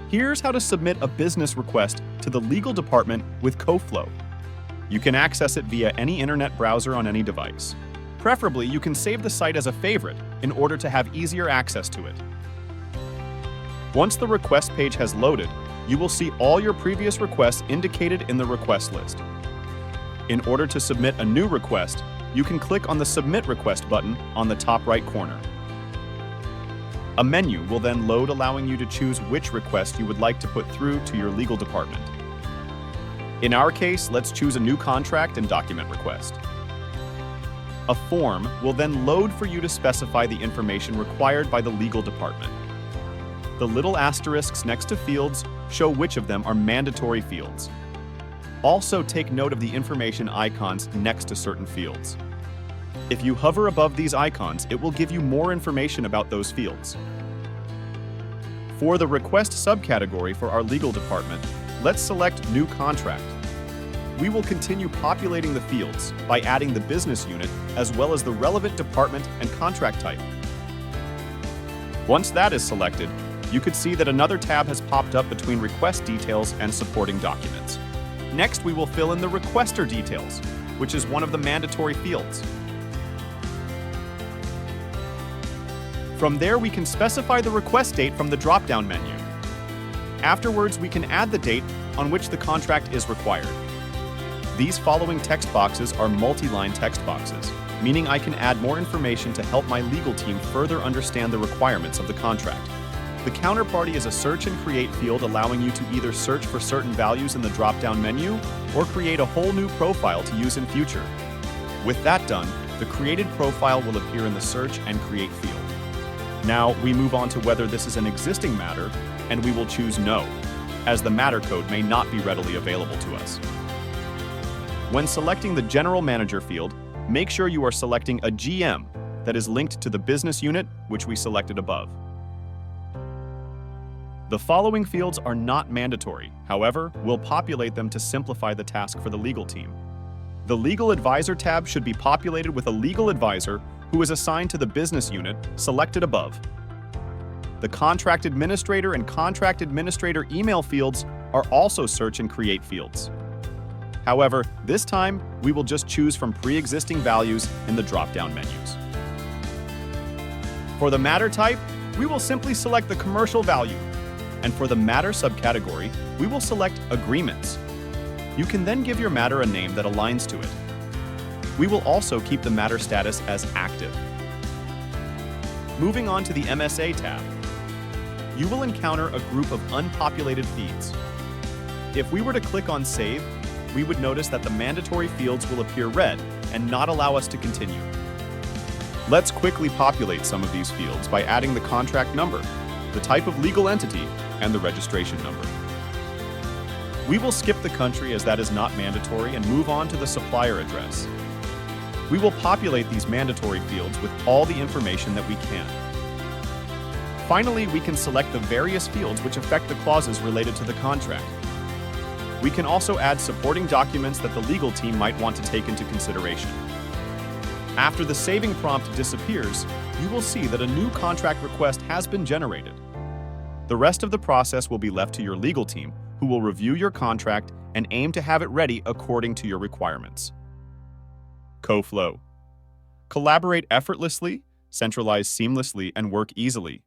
Here's how to submit a business request to the legal department with CoFlow. You can access it via any internet browser on any device. Preferably, you can save the site as a favorite in order to have easier access to it. Once the request page has loaded, you will see all your previous requests indicated in the request list. In order to submit a new request, you can click on the Submit Request button on the top right corner. A menu will then load, allowing you to choose which request you would like to put through to your legal department. In our case, let's choose a new contract and document request. A form will then load for you to specify the information required by the legal department. The little asterisks next to fields show which of them are mandatory fields. Also, take note of the information icons next to certain fields. If you hover above these icons, it will give you more information about those fields. For the request subcategory for our legal department, let's select New Contract. We will continue populating the fields by adding the business unit as well as the relevant department and contract type. Once that is selected, you could see that another tab has popped up between request details and supporting documents. Next, we will fill in the requester details, which is one of the mandatory fields. From there, we can specify the request date from the drop-down menu. Afterwards, we can add the date on which the contract is required. These following text boxes are multi-line text boxes, meaning I can add more information to help my legal team further understand the requirements of the contract. The counterparty is a search and create field, allowing you to either search for certain values in the drop-down menu or create a whole new profile to use in future. With that done, the created profile will appear in the search and create field. Now, we move on to whether this is an existing matter, and we will choose no, as the matter code may not be readily available to us. When selecting the General Manager field, make sure you are selecting a GM that is linked to the business unit, which we selected above. The following fields are not mandatory. However, we'll populate them to simplify the task for the legal team. The Legal Advisor tab should be populated with a legal advisor who is assigned to the business unit selected above. The Contract Administrator and Contract Administrator email fields are also search and create fields. However, this time, we will just choose from pre-existing values in the drop-down menus. For the matter type, we will simply select the commercial value. And for the matter subcategory, we will select agreements. You can then give your matter a name that aligns to it. We will also keep the matter status as active. Moving on to the MSA tab, you will encounter a group of unpopulated feeds. If we were to click on Save, we would notice that the mandatory fields will appear red and not allow us to continue. Let's quickly populate some of these fields by adding the contract number, the type of legal entity, and the registration number. We will skip the country as that is not mandatory and move on to the supplier address. We will populate these mandatory fields with all the information that we can. Finally, we can select the various fields which affect the clauses related to the contract. We can also add supporting documents that the legal team might want to take into consideration. After the saving prompt disappears, you will see that a new contract request has been generated. The rest of the process will be left to your legal team, who will review your contract and aim to have it ready according to your requirements. CoFlow. Collaborate effortlessly, centralize seamlessly, and work easily.